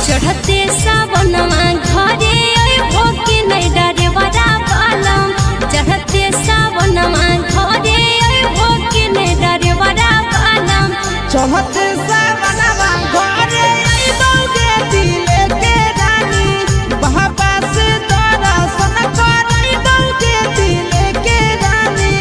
चढ़ते सावनमा घरे अइबो कि नै डरेवरा बालम चढ़ते सावनमा घरे अइबो कि नै डरेवरा बालम चढ़ते सावनमा घरे अइबो गे दिले के रानी बाबा से दर्शन करइबो गे दिले के रानी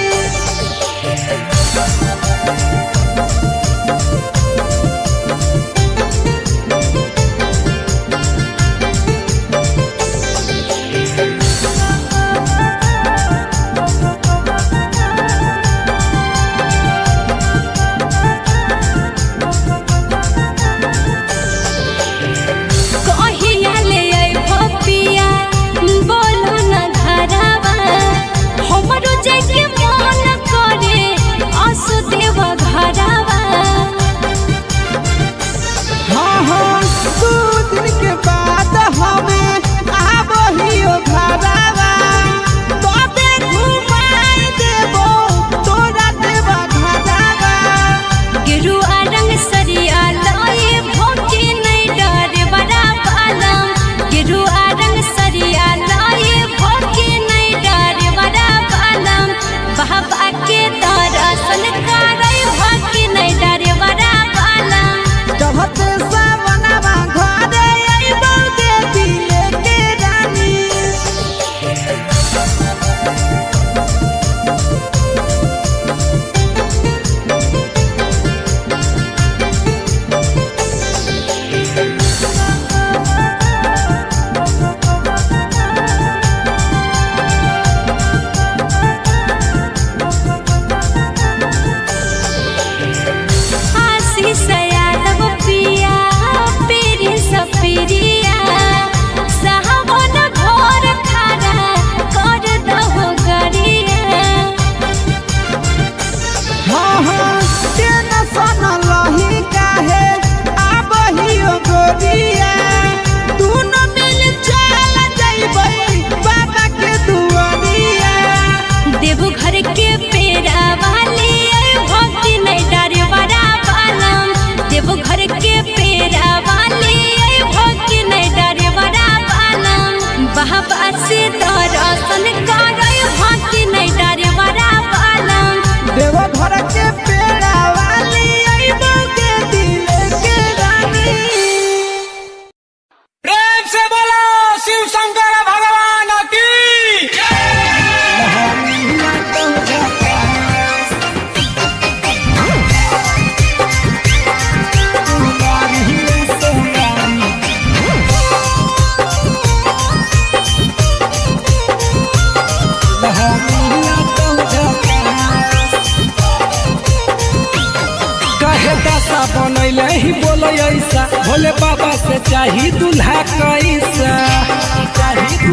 भोले बाबा से चाही दूल्हा कैसा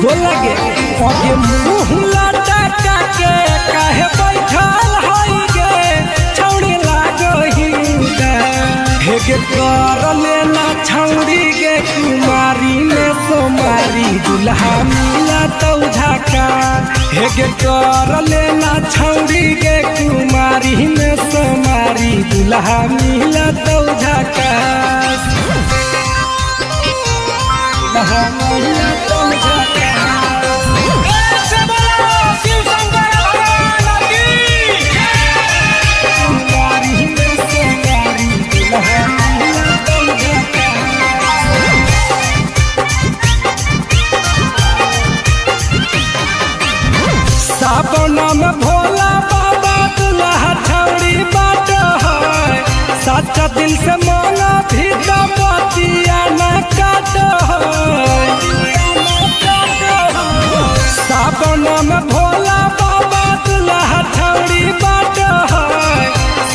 बोला गे आगे मुँह लटका के काहे बैठल हई गे छौड़ी लागही हे गे कर लेना छौड़ी गे कुमारी में सोमारी दूल्हा मिला तो झका हे गे कर लेना छौड़ी गे कुमारी में सोमारी दूल्हा मिला तो झका सावना में भोला बाबा दूल्हा छौड़ी बाट है सच्चा दिल से मांगा भी बतिया न काट सावना में भोला बाबा दूल्हा छौड़ी बाट है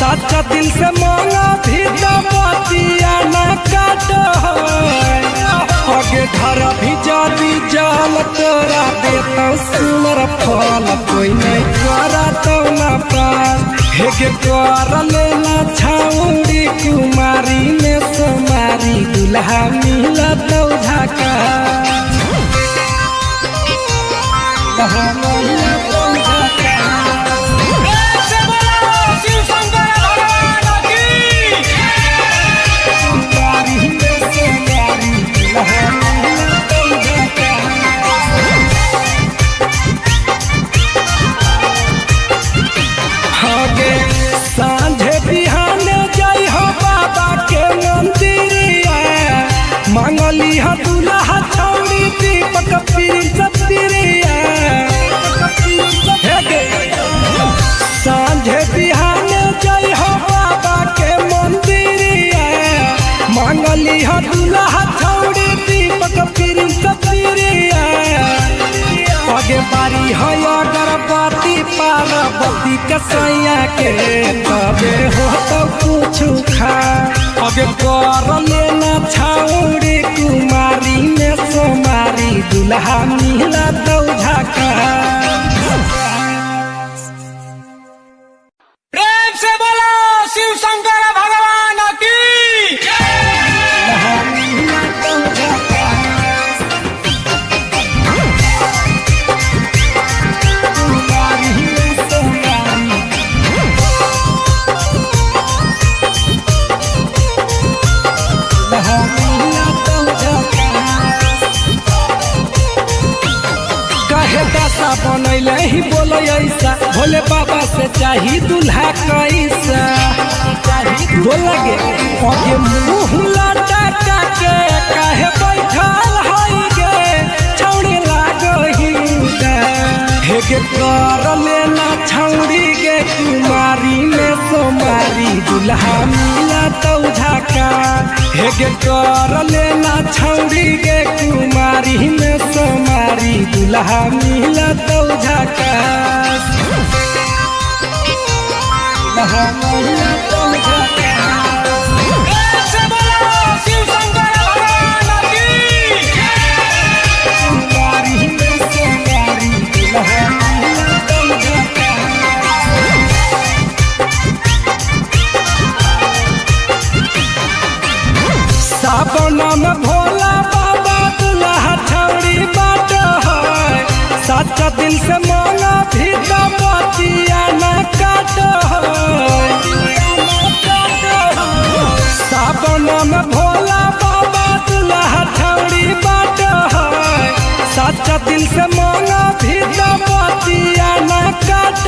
सच्चा दिल से मांगा भी बतिया न काट आगे घर भी जाती जाल तोरा देता सुनर फल कोई नहीं करा तो न पास हेगे कर लेना छौड़ी कुमारी में सोमारी दूल्हा मिला तो झका मंगली ह दुल्हा छौड़ी दीपक प्रिंस प्रिया आगे बारी है अगरबत्ती पार्वती कसैया के तबे हो तो कुछ खा आगे कर लेना छौड़ी कुमारी में सोमारी दुल्हा मिला दो झका प्रेम से बोलो शिव शंकर भगवान की बनैले ही बोलो ऐसा भोले बाबा से चाही दुल्हा कैसा बोला गे आगे मुँह लटका के काहे बैठल हई गे छौड़ी लागही हे गे कर लेना छौड़ी गे कुमारी में सोमारी दुल्हा मिला तो झका हे गे कर लेना छौड़ी गे कुमारी में सोमारी दुल्हा मिला तो झका दुल्हा मिला तो झका प्रेम से बोलो शिव शंकर भगवान की कुमारी में सोमारी दुल्हा मिला तो झका सावन में भोला बाबा दुल्हा छौड़ी बाट है सच्चा दिल से मांगा भी तो बतिया न काट सावन में भोला बाबा दुल्हा छौड़ी बाट है सच्चा दिल से मांगा भी तो बतिया न काट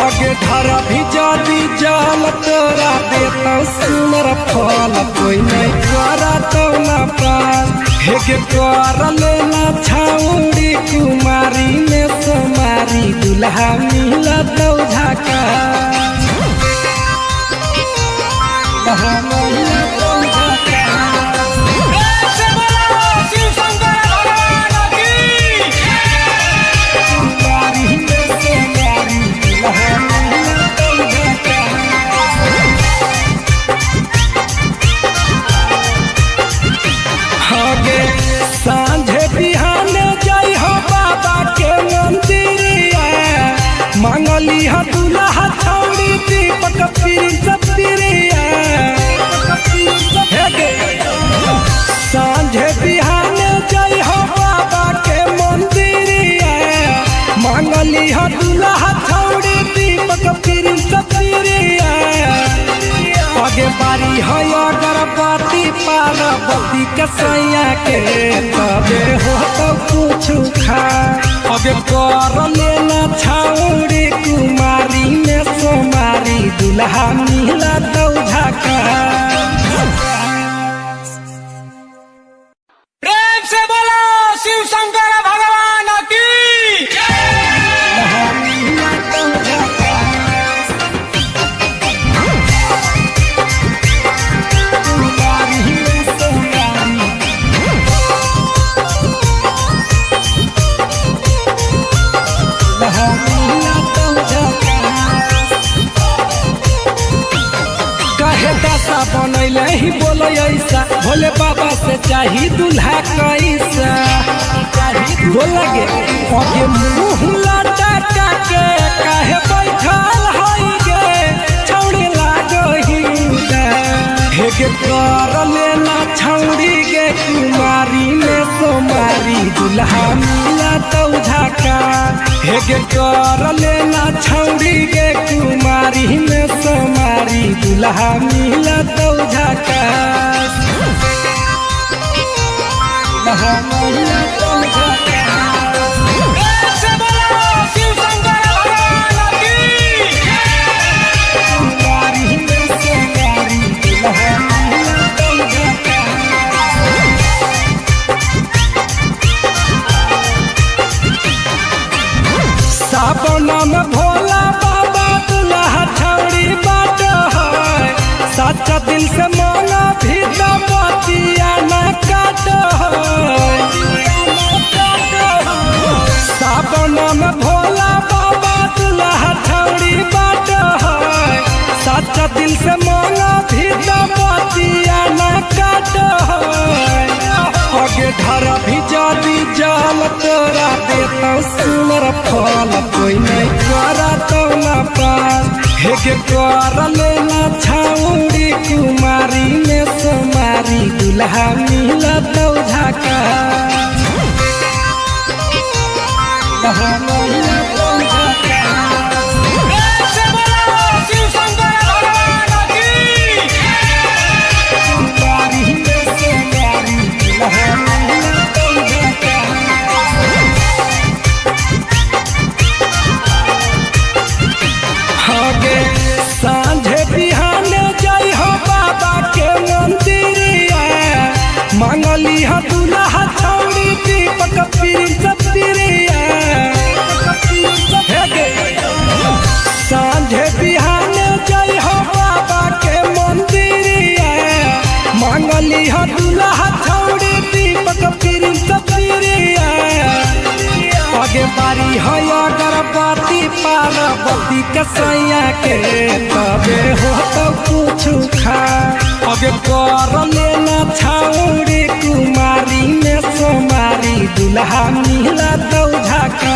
आगे धरा भी जादी जाल तोरा देता सुनर फल कोई नहीं करा तो न पास हे गे कर लेना छौड़ी कुमारी में सोमारी दुल्हा मिला तो झका दुल्हा मिला तो झका प्रेम से बोलो शिव शंकर भगवान की कुमारी में सोमारी दुल्हा मिला तो झका आगे सांझे बिहाने जाई हो बाबा के मंदिरिया मंगली ह दुल्हा छौड़ी दीपक प्रिंस प्रिया सांझे बिहाने जाई हो बाबा के मंदिरिया मंगली ह दुल्हा छौड़ी दीपक प्रिंस प्रिया आगे बारी है अगरबत्ती पार्वती कसैया के तबे हो तो कुछ खा आगे कर लेना छौड़ी कुमारी में सोमारी दुल्हा मिला तो झका प्रेम से बोलो शिव शंकर भगवान की दुल्हा मिला तो झका कुमारी में सोमारी दुल्हा मिला तो झका कहे दशा बनैले ही बोलो ऐसा भोले बाबा से चाही दुल्हा कैसा बोला गे आगे मुँह लटका के काहे बैठल हई गे छौड़ी लागही हे गे कर लेना छौड़ी गे कुमारी में सोमारी दुल्हा मिला तो झका हे गे कर लेना छौड़ी गे कुमारी में सोमारी दुल्हा मिला तो झका दुल्हा मिला तो झका प्रेम से बोलो शिव शंकर भगवान की कुमारी में सोमारी दुल्हा मिला तो झका सावन में भोला बाबा दुल्हा छौड़ी बाट है सच्चा दिल से मांगा भी तो बतिया न काटो सावन में भोला बाबा दुल्हा छौड़ी बाटो सच्चा दिल से मांगा भी तो बतिया न काटो आगे धरा भी जादी जाल तोरा देता सुनर फल कोई नहीं करा तो न पास हेगे कर लेना छाउड़ी कुमारी में समारी दुल्हा मिला तो झाका दुल्हा मिला तो झाका से बोलो शिव शंकर भगवान की कुमारी में समारी दुल्हा मिला तो झाका आगे सांझे बिहान जय हो बाबा के मंदिरिया मांगली हा दुल्हा छौड़ी दीपक प्रिंस प्रिया सांझे बिहान जय हो बाबा के मंदिरिया मांगली हा दुल्हा छौड़ी दीपक प्रिंस प्रिया आगे बारी है अगरबत्ती पार्वती के सैया के तबे हो तो कुछ खा आगे कर लेना छाउड़ी कुमारी में सोमारी दुल्हा मिला तो झाका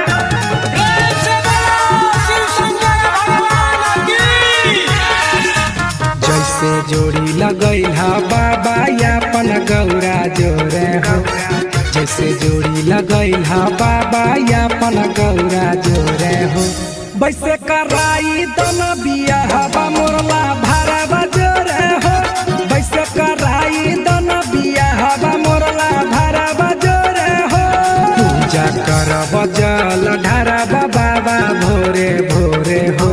से बोलो शिव शंकर भगवान की जैसे जोड़ी लगैला बाबा यापन गौरा जोरे हो जैसे जोड़ी लगैला बाबा यापन गौरा जोरे हो वैसे कराई दन बियाह बा मोरला भारा जोरे हो वैसे कराई दन बियाह बा मोरला भारा जोरे हो पूजा करब जल ढारब बाबा भोरे भोरे हो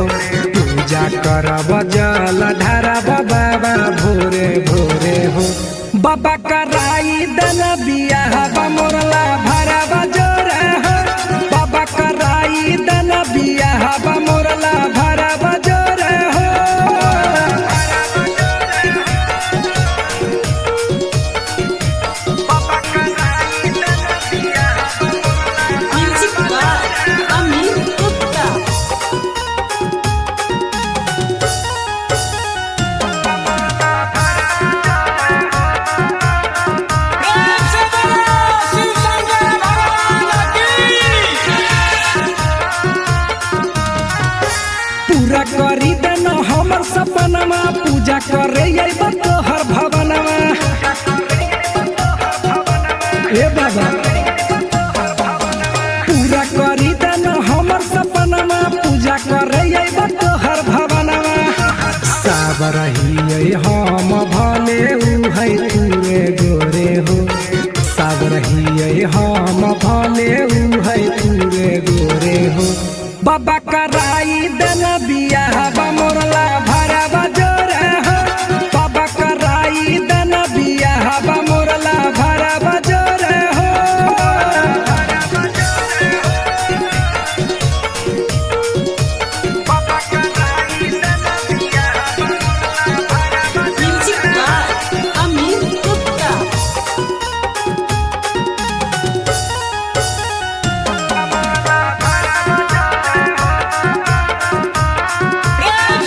पूजा करब जल ढारब बाबा भोरे भोरे हो बाबा कराई दन बियाह बा मोरला भारा जोरे हो बाबा कराई दन बियाह बा मोरला भारा जोरे हो Music by Amir Gupta. से बोलो शिव शंकर भगवान की पूरा करी देन हमर सपनमा पूजा करे अइबा तोहर भवनमा ए बाबा पूरा करी देन हमर सपनमा पूजा करे अइबा तोहर भवनमा साब रही हम भले उ है तूरे गोरे हो साब रही हम भले उ है तूरे गोरे हो बाबा कराई दन बियाह बा मोरला भारा जोरे हो बाबा कराई दन बियाह बा मोरला भारा जोरे हो Music by Amir Gupta.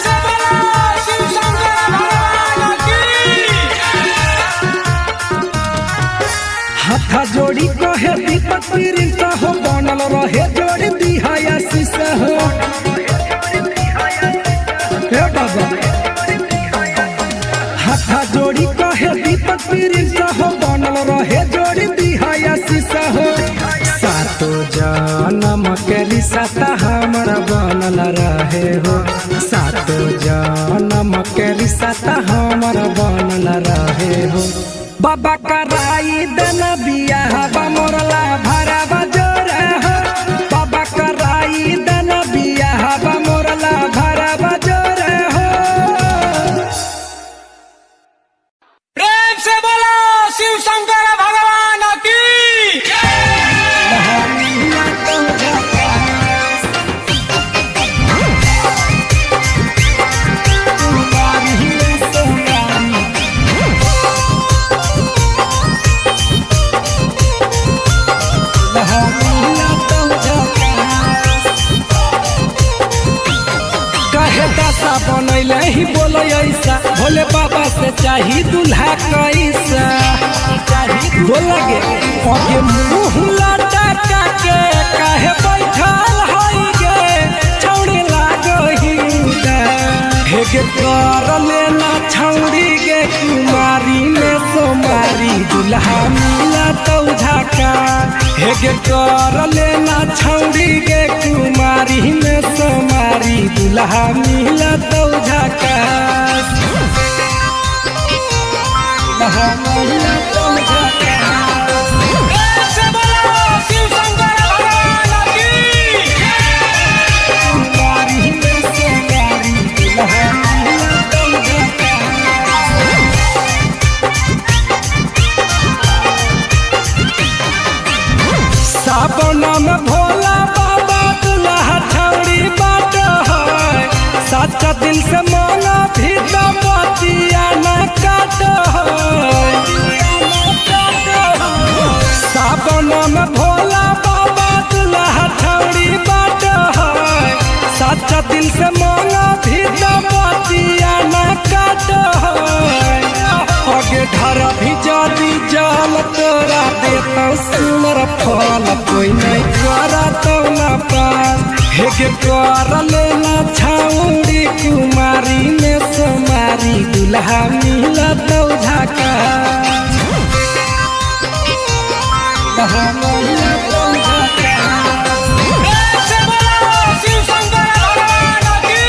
से बोलो शिव शंकर भगवान की हाथ जोड़ी कहे दीपक प्रिंस हो बनल रहे जोड़ी दिहाया शीशा हो हे बाबा हाथ जोड़ी कहे दीपक प्रिंस हो बनल रहे जोड़ी दिहाया शीशा हो सातो जन्म के रिश्ता हमर बनल रहे हो सातो जन्म के रिश्ता हमर बनल रहे हो बाबा कराई देना बियाह मोरला भरा बजोर हो बाबा कराई देना बियाह मोरला भरा बजोर हो। प्रेम से बोलो शिव शंकर भगवान की बनैले ही बोलो ऐसा भोले बाबा से चाही दूल्हा कैसा बोलगे अगे मुँह लटका के काहे बैठल हई गे छौड़ी लागही हेगे कर लेना छौड़ी गे कुमारी में सोमारी दूल्हा मिला तो झाका हेगे कर लेना छौड़ी गे कुमारी में सोमारी दूल्हा मिला तो झाका दूल्हा मिला तो झाका। प्रेम से बोलो शिव शंकर भगवान की कुमारी में सोमारी दूल्हा मिला तो झाका। सावन में भोला बाबा दूल्हा छौड़ी बाट है सच्चा दिल से मांगा भी तो बतिया न काट सावन में भोला बाबा दूल्हा छौड़ी बाट है सच्चा दिल से मांगा भी तो बतिया न काट आगे धरा भी जाती जाल तोरा देता सुनर फल कोई नहीं करा तो न पास हेगे कर लेना छौड़ी कुमारी में सोमारी दूल्हा मिला तो झाका दूल्हा मिला तो झाका। प्रेम से बोलो शिव शंकर भगवान की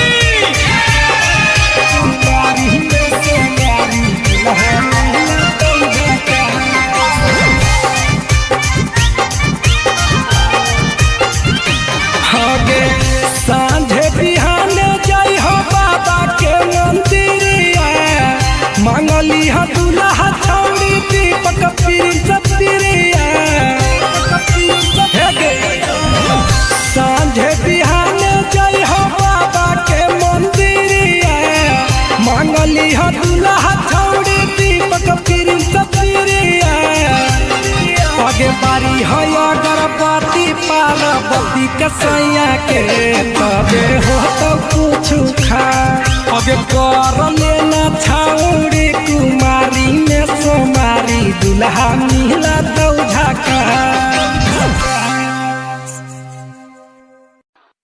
कुमारी में सोमारी दूल्हा मिला तो झाका। आगे सांझे बिहाने जाई हो बाबा के मंदिरिया मांगली हा दूल्हा छौड़ी दीपक प्रिया सांझे बिहाने जाई हो बाबा के मंदिरिया मांगली हा दूल्हा छौड़ी दीपक प्रिया आगे बारी है अगरबत्ती पार्वती कसैया के तबे हो तो कुछ खा आगे कर लेना छौड़ी कुमारी में सोमारी दूल्हा मिला तो झाका।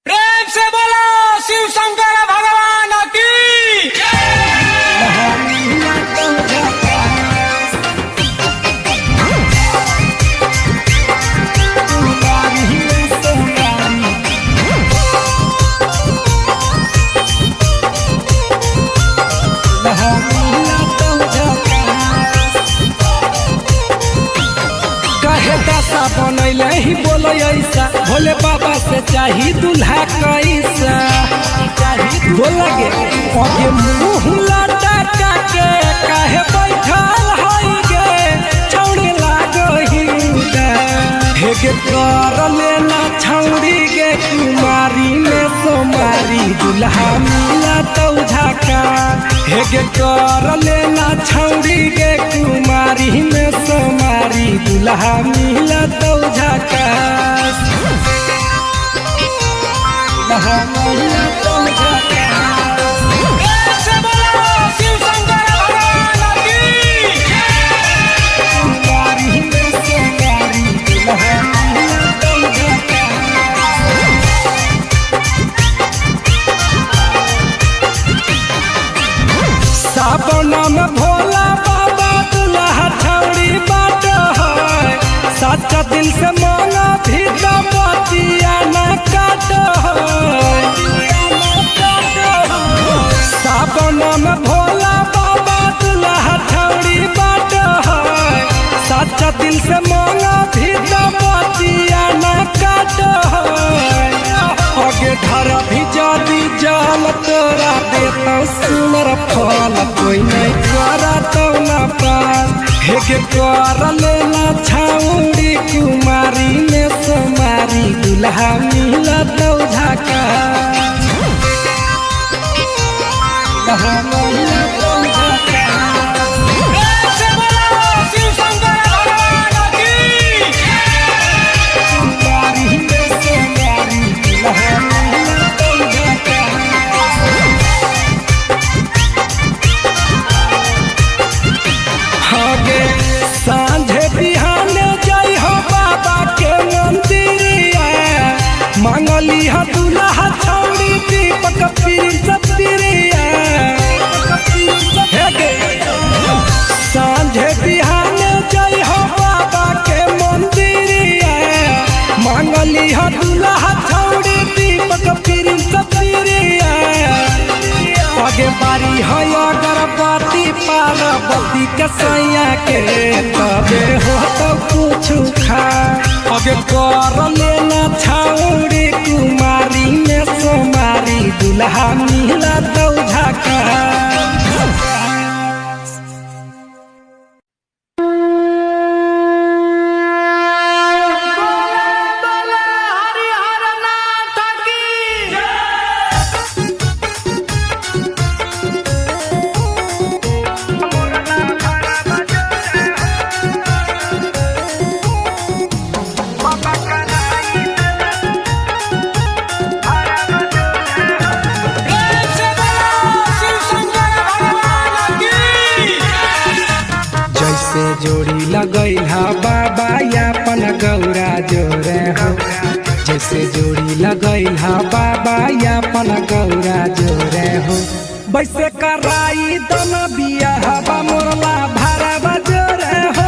प्रेम से बोलो शिव शंकर भगवान की दूल्हा मिला तो झाका। कुमारी में सोमारी दूल्हा मिला तो झाका। कहे दशा बनैले ही बोलो ऐसा भोले बाबा से चाही दूल्हा कैसा बोलगे अगे मुँह लटका के काहे बैठल हई गे छौड़ी लागही हेगे कर लेना छौड़ी गे कुमारी में सोमारी दूल्हा मिला तो झाका हेगे कर लेना छौड़ी गे कुमारी में सोमारी दूल्हा मिला तो झाका दूल्हा मिला तो झाका। प्रेम से बोलो शिव शंकर भगवान की कुमारी में सोमारी दूल्हा मिला तो झाका। सावन में भोला बाबा दूल्हा छौड़ी बाट है सच्चा दिल से मांगा भी तो बतिया न काट सावन में भोला बाबा दूल्हा छौड़ी बाट है सच्चा दिल से मांगा भी तो बतिया न काटो आगे धरा भी जादी जाल तोरा देता सुनर फल कोई नहीं करा तो न पास हेगे कर लेना छाउड़ी कुमारी में समारी दुल्हा मिला तो झाका दुल्हा मिला तो झाका से बोलो शिव शंकर भगवान की कुमारी में समारी दुल्हा मिला तो झाका आगे सांझे बिहाने जाई हो बाबा के मंदिरिया मांगली हा दूल्हा छौड़ी दीपक पिरिया सांझे बिहाने जाई हो बाबा के मंदिरिया मांगली हा दूल्हा छौड़ी दीपक पिरिया आगे बारी है अगरबत्ती पार्वती के सैया के तबे हो तो कुछ खा आगे कर लेना छाउड़ी कुमारी में सोमारी दुल्हा मिला तो झाका से बोलो शिव शंकर भगवान की जैसे जोड़ी लगई हा बाबा यापन गौरा जोरे हो जैसे जोड़ी लगई हा बाबा यापन गौरा जोरे हो वैसे कराई दन बिया हवा मोरला भारा बजोरे हो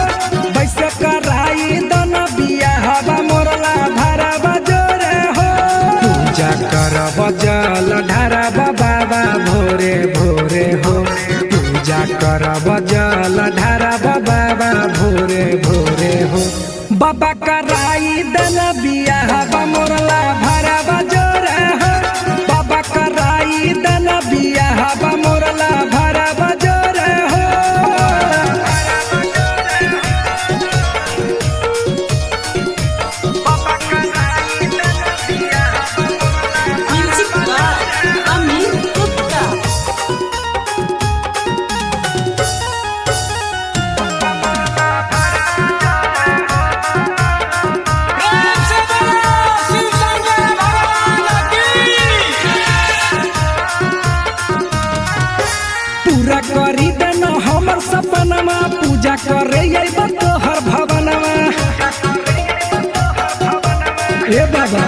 वैसे कराई दन बिया हवा मोरला भारा बजोरे हो पूजा कर बजल ढारा बाबा भोरे भोरे हो पूजा कर बजल ढारा बाबा भोरे भोरे हो बाबा कराई दन बिया हवा मोरला भारा बजोरे हो बाबा कराई दन बिया हवा मोरला भारा बजोरे हो म्यूजिक बाय अमित गुप्ता। से बोलो शिव शंकर भगवान की पूरा करी देना हमर सपनमा पूजा करे अइबा तोहर भवनमा ए बाबा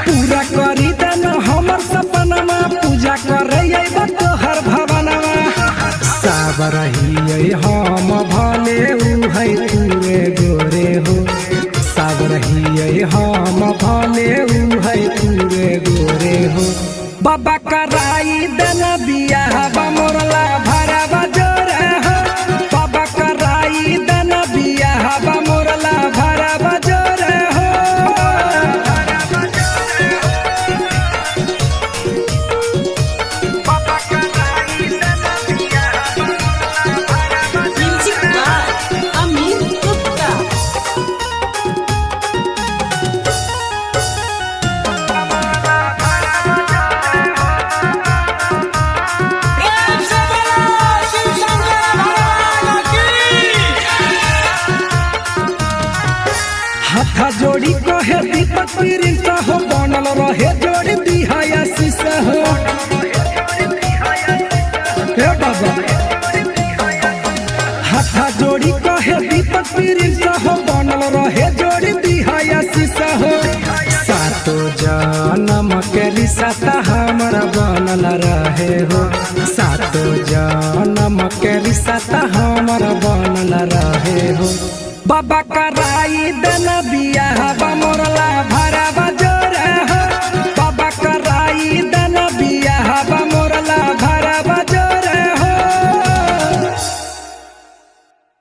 पूरा करी देना हमर सपनमा पूजा करे अइबा तोहर भवनमा साबर ही हम भले उ है तूरे गोरे हो साबर ही हम भले उ है तूरे गोरे हो बाबा कराई दन बिया हवा मोरला भारा बजोरे हो बाबा कराई दन बिया हवा मोरला भारा बजोरे हो म्यूजिक बाय अमित गुप्ता। से बोलो शिव शंकर भगवान की हाथा जोड़ी कहे दीपक प्रिंस हो बनल रहे जोड़ी दिहाया शीशा हो हे बाबा हाथा जोड़ी कहे दीपक प्रिंस हो बनल रहे जोड़ी दिहाया शीशा हो सातो जन्म के रिश्ता हमारा बनल रहे हो सातो जन्म के रिश्ता हमारा बनल रहे हो बाबा कराई दन बिया